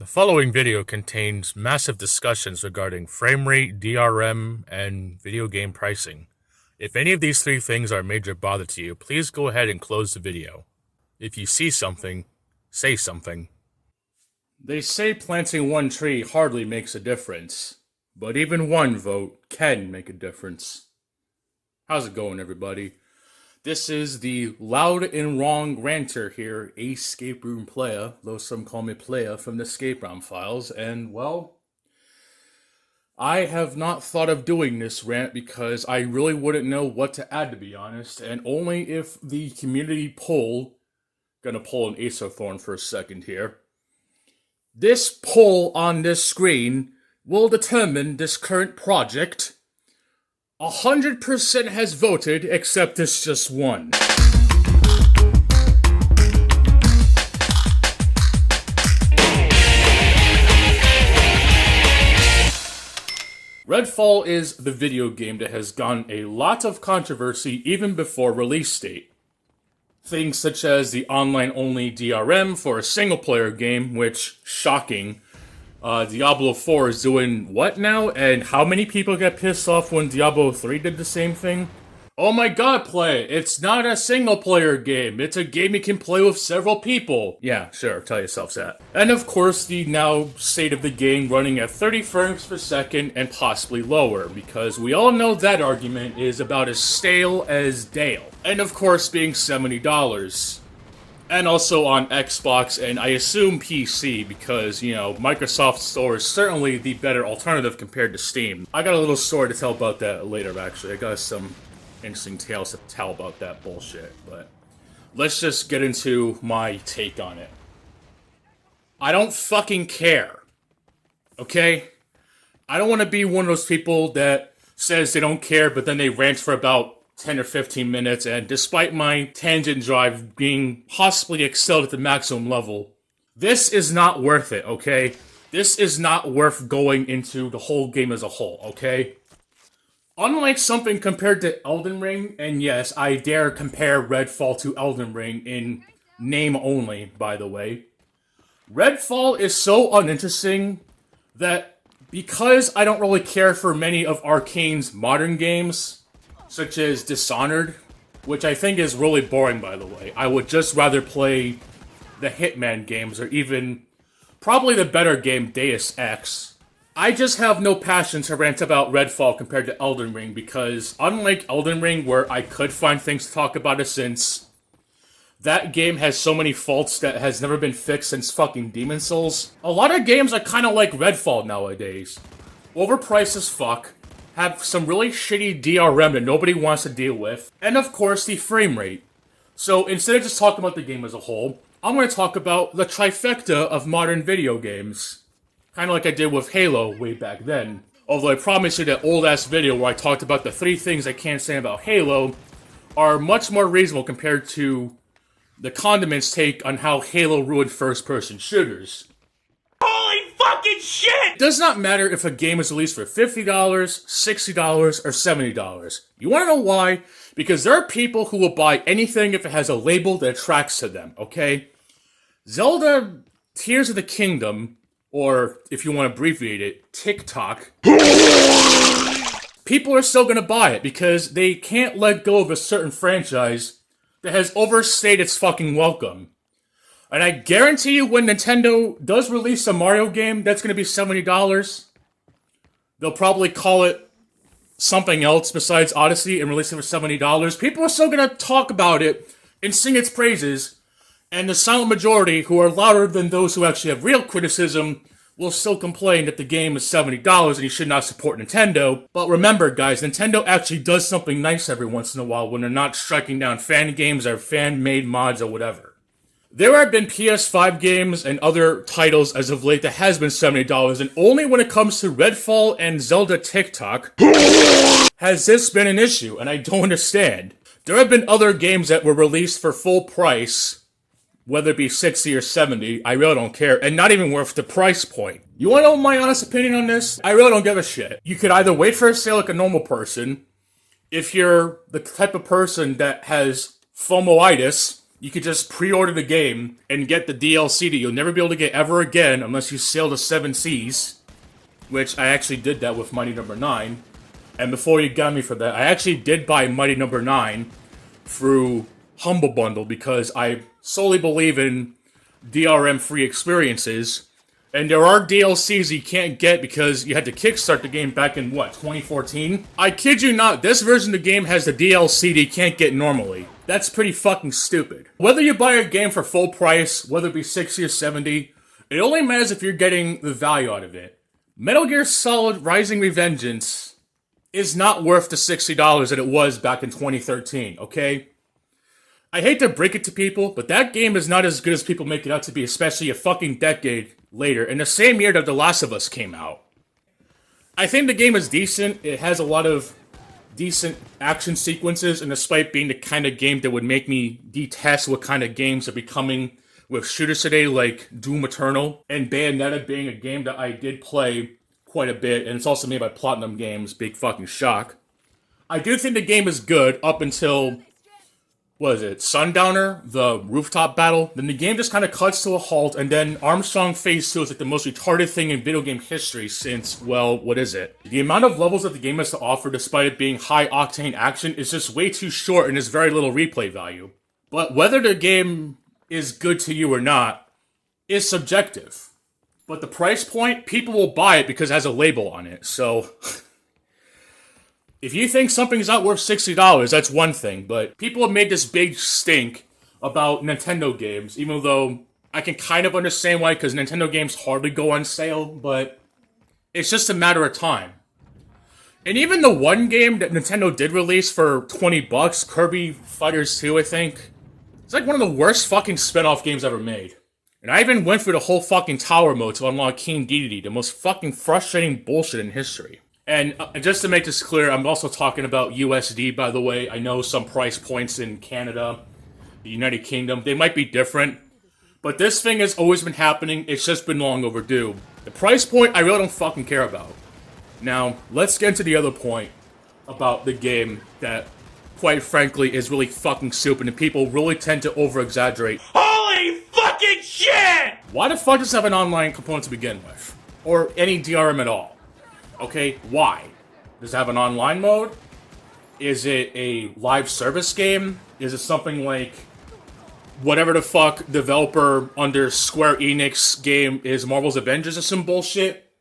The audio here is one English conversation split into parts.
following video contains massive discussions regarding frame rate, DRM, and video game pricing. If any of these three things are a major bother to you, please go ahead and close the video. If you see something, say something. They say planting one tree hardly makes a difference, but even one vote can make a difference. How's it going, everybody? This is the loud and wrong ranter here, a escape room player, though some call me player from the ScapeROMFiles, and well, I have not thought of doing this rant because I really wouldn't know what to add, to be honest, and only if the community poll, gonna pull an Acerthorn for a second here, this poll on this screen will determine this current project. 100% has voted, except it's just one. Redfall is the video game that has gotten a lot of controversy even before release date. Things such as the online-only DRM for a single-player game, which, shocking, Diablo 4 is doing what now? And how many people got pissed off when Diablo 3 did the same thing? Oh my god, play it. It's not a single-player game. It's a game you can play with several people. Yeah, sure, tell yourselves that. And of course, the now state of the game running at 30 frames per second and possibly lower, because we all know that argument is about as stale as Dale. And of course, being $70. And also on Xbox, and I assume PC, because, you know, Microsoft Store is certainly the better alternative compared to Steam. I got a little story to tell about that later, actually. I got some interesting tales to tell about that bullshit, but let's just get into my take on it. I don't fucking care, okay? I don't want to be one of those people that says they don't care, but then they rant for about 10 or 15 minutes, and despite my tangent drive being possibly excelled at the maximum level, this is not worth it, okay? This is not worth going into the whole game as a whole, okay? Unlike something compared to Elden Ring, and yes, I dare compare Redfall to Elden Ring in name only, by the way, Redfall is so uninteresting that because I don't really care for many of Arcane's modern games, such as Dishonored, which I think is really boring, by the way. I would just rather play the Hitman games, or even probably the better game, Deus Ex. I just have no passion to rant about Redfall compared to Elden Ring, because unlike Elden Ring, where I could find things to talk about it since that game has so many faults that has never been fixed since fucking Demon Souls, a lot of games are kind of like Redfall nowadays. Overpriced as fuck, have some really shitty DRM that nobody wants to deal with, and of course the frame rate. So instead of just talking about the game as a whole, I'm going to talk about the trifecta of modern video games. Kind of like I did with Halo way back then. Although I promise you that old-ass video where I talked about the 3 things I can't say about Halo are much more reasonable compared to the Condiments' take on how Halo ruined first-person shooters. Holy fucking shit! It does not matter if a game is released for $50, $60, or $70. You wanna know why? Because there are people who will buy anything if it has a label that attracts to them, okay? Zelda Tears of the Kingdom, or if you want to abbreviate it, TikTok, people are still gonna buy it because they can't let go of a certain franchise that has overstayed its fucking welcome. And I guarantee you when Nintendo does release a Mario game that's going to be $70, they'll probably call it something else besides Odyssey and release it for $70. People are still going to talk about it and sing its praises, and the silent majority, who are louder than those who actually have real criticism, will still complain that the game is $70 and you should not support Nintendo. But remember, guys, Nintendo actually does something nice every once in a while when they're not striking down fan games or fan-made mods or whatever. There have been PS5 games and other titles as of late that has been $70, and only when it comes to Redfall and Zelda TikTok has this been an issue, and I don't understand. There have been other games that were released for full price, whether it be 60 or 70, I really don't care, and not even worth the price point. You wanna know my honest opinion on this? I really don't give a shit. You could either wait for a sale like a normal person, if you're the type of person that has FOMOitis, you could just pre-order the game and get the DLC that you'll never be able to get ever again unless you sail the 7 seas, which I actually did that with Mighty Number 9. And before you got me for that, I actually did buy Mighty Number 9 through Humble Bundle because I solely believe in DRM-free experiences. And there are DLCs you can't get because you had to kickstart the game back in, 2014? I kid you not, this version of the game has the DLC that you can't get normally. That's pretty fucking stupid. Whether you buy a game for full price, whether it be 60 or 70, it only matters if you're getting the value out of it. Metal Gear Solid Rising Revengeance is not worth the $60 that it was back in 2013, okay? I hate to break it to people, but that game is not as good as people make it out to be, especially a fucking decade later, in the same year that The Last of Us came out. I think the game is decent. It has a lot of decent action sequences, and despite being the kind of game that would make me detest what kind of games are becoming with shooters today, like Doom Eternal, and Bayonetta being a game that I did play quite a bit, and it's also made by Platinum Games, big fucking shock. I do think the game is good up until, Sundowner, the rooftop battle. Then the game just kind of cuts to a halt, and then Armstrong Phase 2 is like the most retarded thing in video game history since, what is it? The amount of levels that the game has to offer, despite it being high-octane action, is just way too short and there's very little replay value. But whether the game is good to you or not is subjective. But the price point, people will buy it because it has a label on it, so if you think something's not worth $60, that's one thing, but people have made this big stink about Nintendo games, even though I can kind of understand why, because Nintendo games hardly go on sale, but it's just a matter of time. And even the one game that Nintendo did release for $20, Kirby Fighters 2, I think, it's like one of the worst fucking spin-off games ever made. And I even went through the whole fucking tower mode to unlock King Dedede, the most fucking frustrating bullshit in history. And just to make this clear, I'm also talking about USD, by the way. I know some price points in Canada, the United Kingdom, they might be different. But this thing has always been happening, it's just been long overdue. The price point, I really don't fucking care about. Now, let's get into the other point about the game that, quite frankly, is really fucking stupid, and people really tend to over-exaggerate. Holy fucking shit! Why the fuck does it have an online component to begin with? Or any DRM at all? Okay, why? Does it have an online mode? Is it a live service game? Is it something like whatever the fuck developer under Square Enix game is, Marvel's Avengers or some bullshit?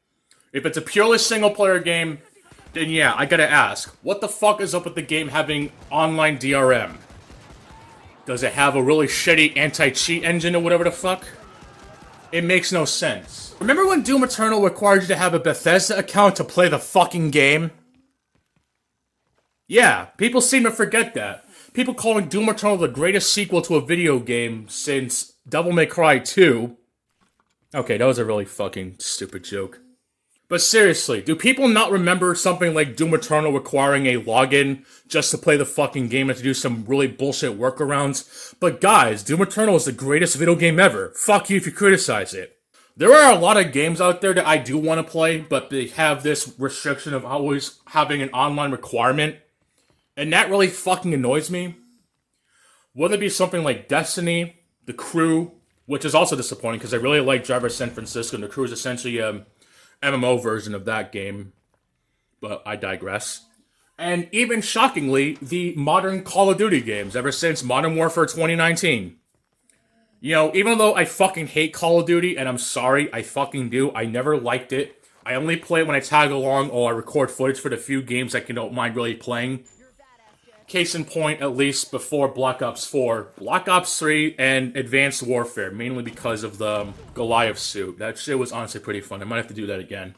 If it's a purely single player game, then yeah, I gotta ask, what the fuck is up with the game having online DRM? Does it have a really shitty anti-cheat engine or whatever the fuck? It makes no sense. Remember when Doom Eternal required you to have a Bethesda account to play the fucking game? Yeah, people seem to forget that. People calling Doom Eternal the greatest sequel to a video game since Devil May Cry 2. Okay, that was a really fucking stupid joke. But seriously, do people not remember something like Doom Eternal requiring a login just to play the fucking game and to do some really bullshit workarounds? But guys, Doom Eternal is the greatest video game ever. Fuck you if you criticize it. There are a lot of games out there that I do want to play, but they have this restriction of always having an online requirement. And that really fucking annoys me. Whether it be something like Destiny, The Crew, which is also disappointing because I really like Driver San Francisco, and The Crew is essentially a MMO version of that game. But I digress. And even shockingly, the modern Call of Duty games, ever since Modern Warfare 2019. You know, even though I fucking hate Call of Duty, and I'm sorry, I fucking do, I never liked it. I only play it when I tag along or I record footage for the few games I don't mind really playing. Case in point, at least before Black Ops 4, Black Ops 3, and Advanced Warfare, mainly because of the Goliath suit. That shit was honestly pretty fun. I might have to do that again.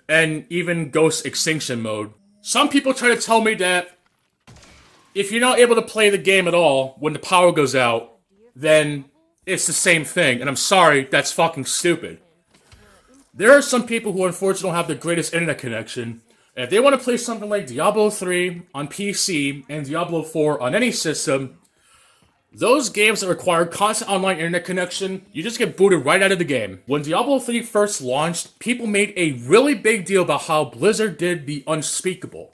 And even Ghost Extinction mode. Some people try to tell me that if you're not able to play the game at all when the power goes out, then it's the same thing, and I'm sorry, that's fucking stupid. There are some people who unfortunately don't have the greatest internet connection, and if they want to play something like Diablo 3 on PC and Diablo 4 on any system, those games that require constant online internet connection, you just get booted right out of the game. When Diablo 3 first launched, people made a really big deal about how Blizzard did the unspeakable,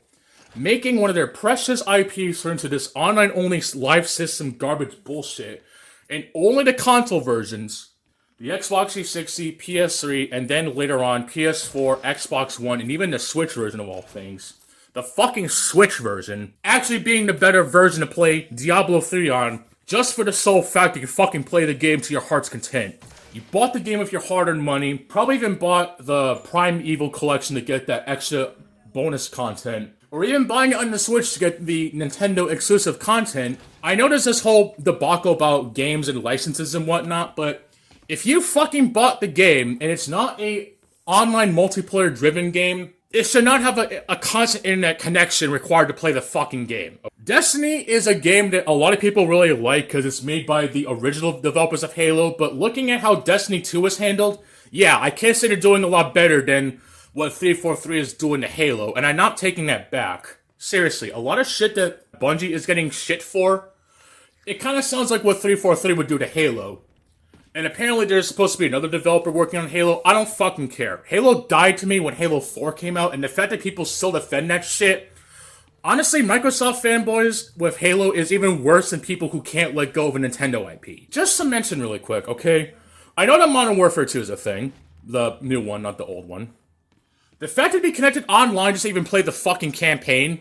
making one of their precious IPs turn into this online-only live system garbage bullshit and only the console versions, the Xbox 360, PS3, and then later on PS4, Xbox One, and even the Switch version of all things, the fucking Switch version, actually being the better version to play Diablo 3 on, just for the sole fact that you fucking play the game to your heart's content. You bought the game with your hard-earned money, probably even bought the Primeval collection to get that extra bonus content, or even buying it on the Switch to get the Nintendo exclusive content. I know there's this whole debacle about games and licenses and whatnot, but if you fucking bought the game and it's not a online multiplayer driven game, it should not have a constant internet connection required to play the fucking game. Destiny is a game that a lot of people really like because it's made by the original developers of Halo, but looking at how Destiny 2 is handled, yeah, I can't say they're doing a lot better than what 343 is doing to Halo, and I'm not taking that back. Seriously, a lot of shit that Bungie is getting shit for, it kind of sounds like what 343 would do to Halo. And apparently there's supposed to be another developer working on Halo. I don't fucking care. Halo died to me when Halo 4 came out, and the fact that people still defend that shit, honestly, Microsoft fanboys with Halo is even worse than people who can't let go of a Nintendo IP. Just to mention really quick, okay? I know that Modern Warfare 2 is a thing. The new one, not the old one. The fact to be connected online just to even play the fucking campaign,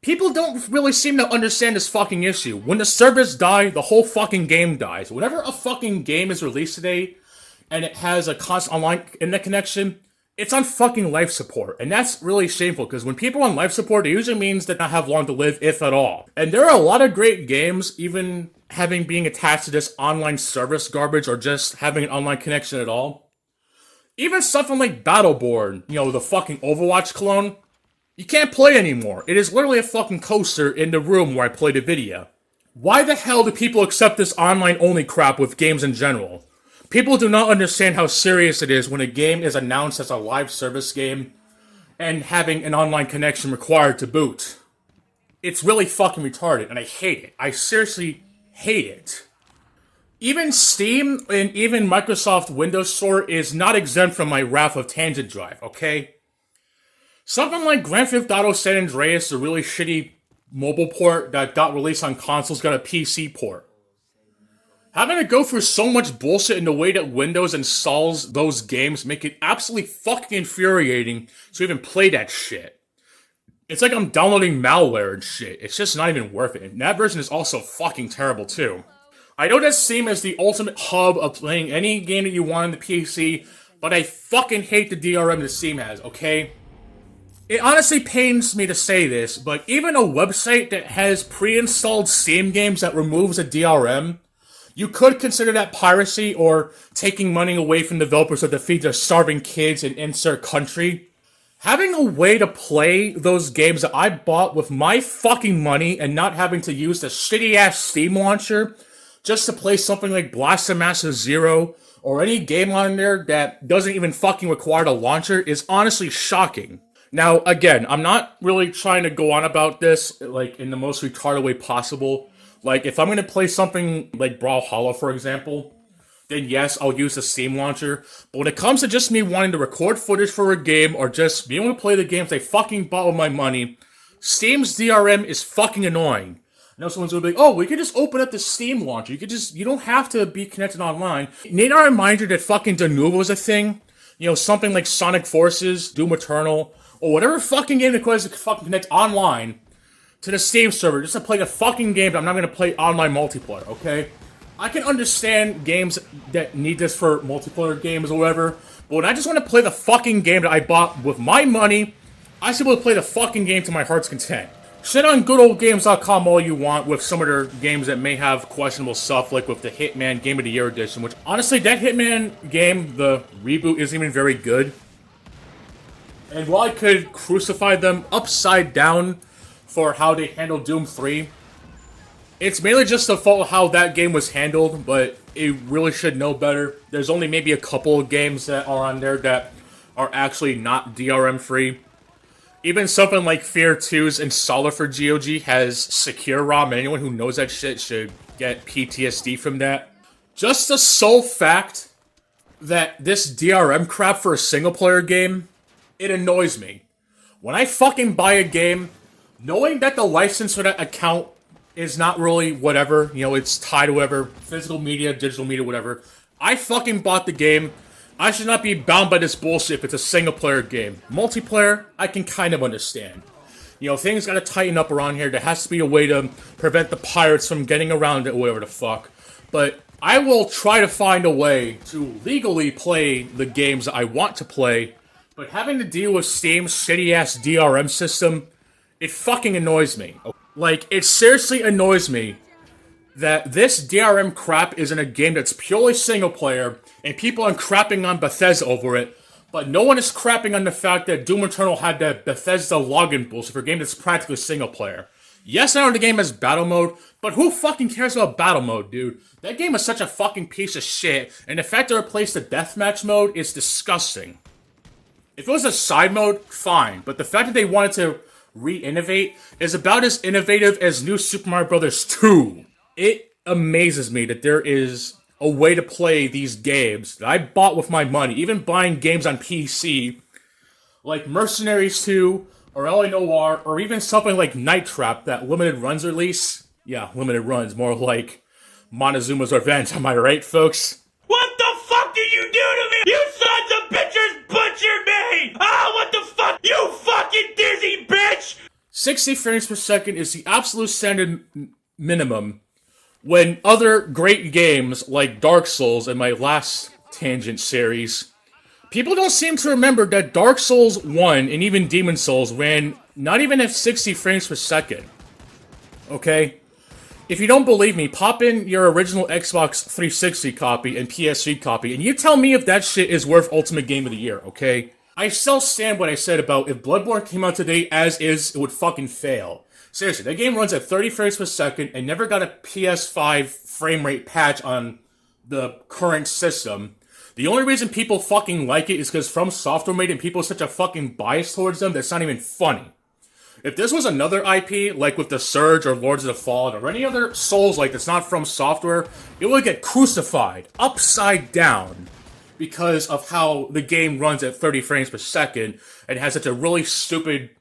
people don't really seem to understand this fucking issue. When the servers die, the whole fucking game dies. Whenever a fucking game is released today, and it has a constant online internet connection, it's on fucking life support. And that's really shameful, because when people are on life support, it usually means that they don't have long to live, if at all. And there are a lot of great games, even being attached to this online service garbage, or just having an online connection at all. Even something like Battleborn, the fucking Overwatch clone, you can't play anymore. It is literally a fucking coaster in the room where I play the video. Why the hell do people accept this online-only crap with games in general? People do not understand how serious it is when a game is announced as a live service game and having an online connection required to boot. It's really fucking retarded, and I hate it. I seriously hate it. Even Steam and even Microsoft Windows Store is not exempt from my wrath of tangent drive, okay? Something like Grand Theft Auto San Andreas, the really shitty mobile port that got released on consoles, got a PC port. Having to go through so much bullshit in the way that Windows installs those games make it absolutely fucking infuriating to even play that shit. It's like I'm downloading malware and shit. It's just not even worth it. And that version is also fucking terrible too. I know that Steam is the ultimate hub of playing any game that you want on the PC, but I fucking hate the DRM that Steam has, okay? It honestly pains me to say this, but even a website that has pre-installed Steam games that removes a DRM, you could consider that piracy or taking money away from developers to feed their starving kids in insert country. Having a way to play those games that I bought with my fucking money and not having to use the shitty-ass Steam launcher just to play something like Blaster Master Zero or any game on there that doesn't even fucking require a launcher is honestly shocking. Now, again, I'm not really trying to go on about this, like, in the most retarded way possible. Like, if I'm gonna play something like Brawlhalla, for example, then yes, I'll use the Steam launcher. But when it comes to just me wanting to record footage for a game or just being able to play the games I fucking bought with my money, Steam's DRM is fucking annoying. I know someone's gonna be like, oh, we could just open up the Steam launcher. You don't have to be connected online. Need I remind you that fucking Denuvo is a thing? Something like Sonic Forces, Doom Eternal, or whatever fucking game requires to fucking connect online to the Steam server just to play the fucking game that I'm not gonna play online multiplayer, okay? I can understand games that need this for multiplayer games or whatever, but when I just want to play the fucking game that I bought with my money, I should be able to play the fucking game to my heart's content. Shit on goodoldgames.com all you want with some of their games that may have questionable stuff, like with the Hitman Game of the Year edition, which, honestly, that Hitman game, the reboot, isn't even very good. And while I could crucify them upside down for how they handled Doom 3, it's mainly just the fault of how that game was handled, but it really should know better. There's only maybe a couple of games that are on there that are actually not DRM-free. Even something like Fear 2's installer for GOG has secure ROM, and anyone who knows that shit should get PTSD from that. Just the sole fact that this DRM crap for a single-player game, it annoys me. When I fucking buy a game, knowing that the license for that account is not really whatever. You know, it's tied to whatever. Physical media, digital media, whatever. I fucking bought the game. I should not be bound by this bullshit if it's a single-player game. Multiplayer, I can kind of understand. You know, things gotta tighten up around here. There has to be a way to prevent the pirates from getting around it, whatever the fuck. But I will try to find a way to legally play the games that I want to play. But having to deal with Steam's shitty-ass DRM system, it fucking annoys me. Like, it seriously annoys me that this DRM crap is in a game that's purely single-player, and people are crapping on Bethesda over it, but no one is crapping on the fact that Doom Eternal had that Bethesda login bullshit for a game that's practically single-player. Yes, I know the game has battle mode, but who fucking cares about battle mode, dude? That game is such a fucking piece of shit, and the fact they replaced the deathmatch mode is disgusting. If it was a side mode, fine, but the fact that they wanted to re-innovate is about as innovative as New Super Mario Bros. 2. It amazes me that there is a way to play these games that I bought with my money, even buying games on PC, like Mercenaries 2, or LA Noire, or even something like Night Trap, that limited runs release. Yeah, limited runs, more like Montezuma's Revenge, am I right, folks? What the fuck did you do to me? You sons of bitches butchered me! Ah, what the fuck? You fucking dizzy bitch! 60 frames per second is the absolute standard minimum when other great games like Dark Souls and my last Tangent series, people don't seem to remember that Dark Souls 1 and even Demon Souls ran not even at 60 frames per second. Okay? If you don't believe me, pop in your original Xbox 360 copy and PS3 copy, and you tell me if that shit is worth Ultimate Game of the Year, okay? I still stand what I said about if Bloodborne came out today as is, it would fucking fail. Seriously, that game runs at 30 frames per second and never got a PS5 frame rate patch on the current system. The only reason people fucking like it is because From Software made it and people have such a fucking bias towards them that's not even funny. If this was another IP, like with The Surge or Lords of the Fallen or any other Souls-like that's not From Software, it would get crucified upside down because of how the game runs at 30 frames per second and has such a really stupid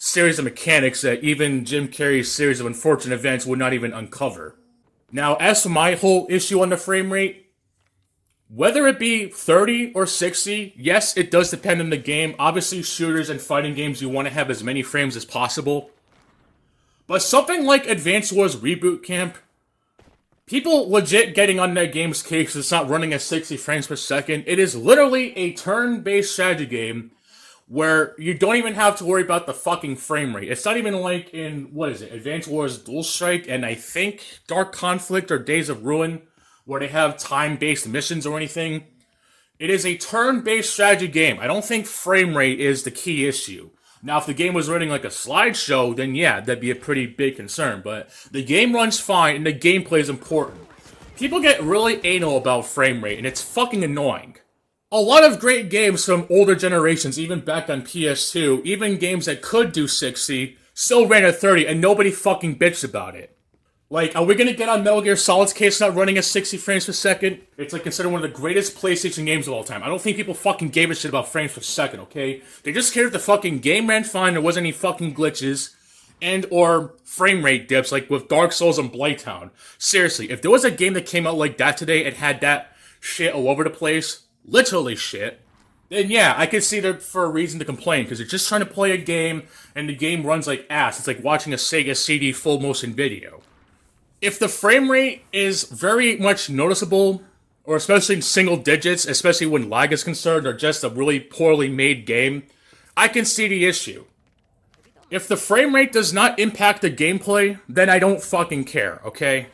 series of mechanics that even Jim Carrey's series of unfortunate events would not even uncover. Now, as for my whole issue on the frame rate, whether it be 30 or 60, yes, it does depend on the game. Obviously, shooters and fighting games, you want to have as many frames as possible. But something like Advance Wars Reboot Camp, people legit getting on that game's case it's not running at 60 frames per second. It is literally a turn-based strategy game where you don't even have to worry about the fucking frame rate. It's not even like in, what is it, Advance Wars Dual Strike and I think Dark Conflict or Days of Ruin, where they have time-based missions or anything. It is a turn-based strategy game. I don't think frame rate is the key issue. Now, if the game was running like a slideshow, then yeah, that'd be a pretty big concern. But the game runs fine, and the gameplay is important. People get really anal about frame rate, and it's fucking annoying. A lot of great games from older generations, even back on PS2, even games that could do 60, still ran at 30, and nobody fucking bitched about it. Like, are we gonna get on Metal Gear Solid's case not running at 60 frames per second? It's like considered one of the greatest PlayStation games of all time. I don't think people fucking gave a shit about frames per second, okay? They just cared if the fucking game ran fine, there wasn't any fucking glitches, and or frame rate dips like with Dark Souls and Blighttown. Seriously, if there was a game that came out like that today and had that shit all over the place, literally shit, then yeah, I could see there for a reason to complain, because you're just trying to play a game, and the game runs like ass. It's like watching a Sega CD full motion video. If the frame rate is very much noticeable, or especially in single digits, especially when lag is concerned, or just a really poorly made game, I can see the issue. If the frame rate does not impact the gameplay, then I don't fucking care, okay?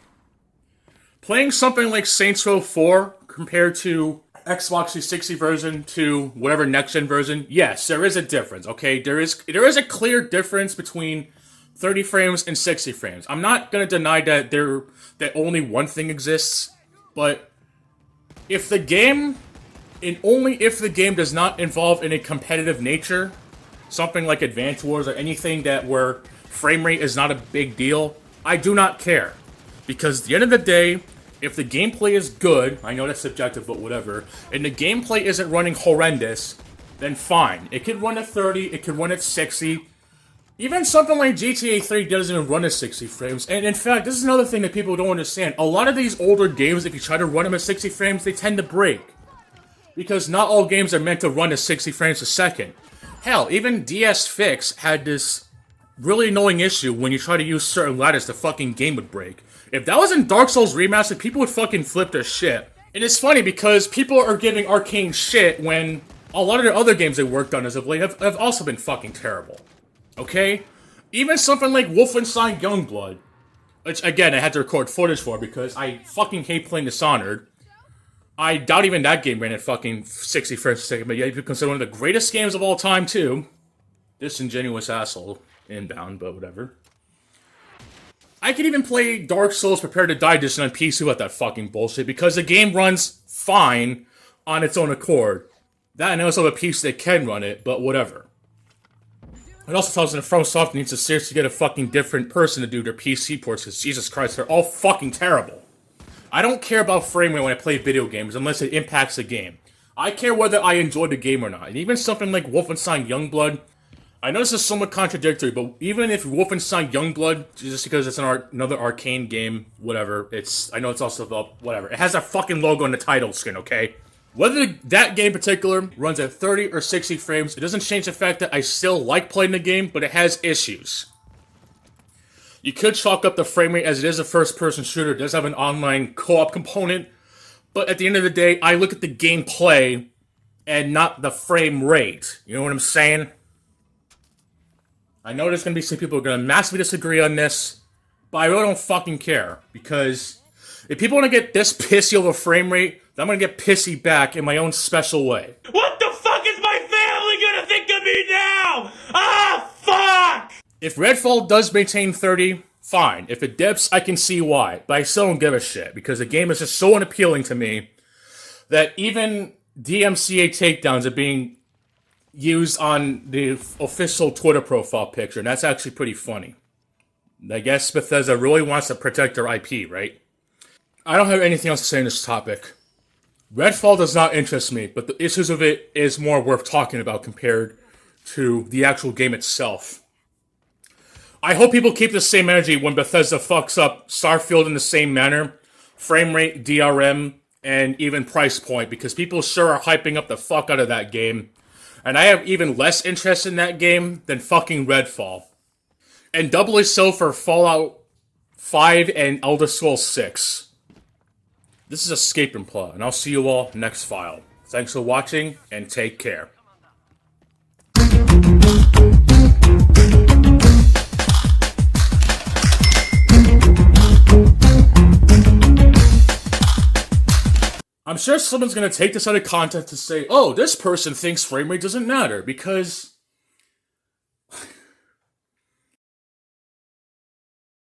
Playing something like Saints Row 4 compared to Xbox 360 version to whatever next-gen version, yes, there is a difference, okay? There is a clear difference between 30 frames and 60 frames. I'm not going to deny that that only one thing exists, but if the game, and only if the game does not involve in a competitive nature, something like Advance Wars or anything that where frame rate is not a big deal, I do not care. Because at the end of the day, if the gameplay is good, I know that's subjective, but whatever, and the gameplay isn't running horrendous, then fine. It could run at 30, it could run at 60, Even something like GTA 3 doesn't even run at 60 frames, and in fact, this is another thing that people don't understand. A lot of these older games, if you try to run them at 60 frames, they tend to break. Because not all games are meant to run at 60 frames a second. Hell, even DS Fix had this really annoying issue when you try to use certain ladders, the fucking game would break. If that was in Dark Souls Remastered, people would fucking flip their shit. And it's funny because people are giving Arcane shit when a lot of their other games they worked on as of late have also been fucking terrible. Okay? Even something like Wolfenstein Youngblood, which again I had to record footage for because I fucking hate playing Dishonored. I doubt even that game ran at fucking 60 frames a second, but yeah, you could consider one of the greatest games of all time too. Disingenuous asshole. Inbound, but whatever. I could even play Dark Souls Prepare to Die Edition on PC without that fucking bullshit because the game runs fine on its own accord. That I know it's on a PC that can run it, but whatever. It also tells me that FromSoft needs to seriously get a fucking different person to do their PC ports, because Jesus Christ, they're all fucking terrible. I don't care about frame rate when I play video games unless it impacts the game. I care whether I enjoy the game or not. And even something like Wolfenstein Youngblood, I know this is somewhat contradictory, but even if Wolfenstein Youngblood, just because it's another Arcane game, whatever, I know it's also about, whatever. It has a fucking logo on the title screen, okay? Whether that game in particular runs at 30 or 60 frames, it doesn't change the fact that I still like playing the game, but it has issues. You could chalk up the frame rate as it is a first-person shooter. It does have an online co-op component, but at the end of the day, I look at the gameplay and not the frame rate. You know what I'm saying? I know there's going to be some people who are going to massively disagree on this, but I really don't fucking care, because if people want to get this pissy over frame rate, then I'm going to get pissy back in my own special way. What the fuck is my family gonna think of me now? Ah, fuck! If Redfall does maintain 30, fine. If it dips, I can see why, but I still don't give a shit, because the game is just so unappealing to me that even DMCA takedowns are being used on the official Twitter profile picture, and that's actually pretty funny. I guess Bethesda really wants to protect their IP, right? I don't have anything else to say on this topic. Redfall does not interest me, but the issues of it is more worth talking about compared to the actual game itself. I hope people keep the same energy when Bethesda fucks up Starfield in the same manner, frame rate, DRM, and even price point, because people sure are hyping up the fuck out of that game. And I have even less interest in that game than fucking Redfall. And doubly so for Fallout 5 and Elder Scrolls 6. This is ScapeROMFiles, and I'll see you all next file. Thanks for watching, and take care. I'm sure someone's gonna take this out of context to say, oh, this person thinks frame rate doesn't matter, because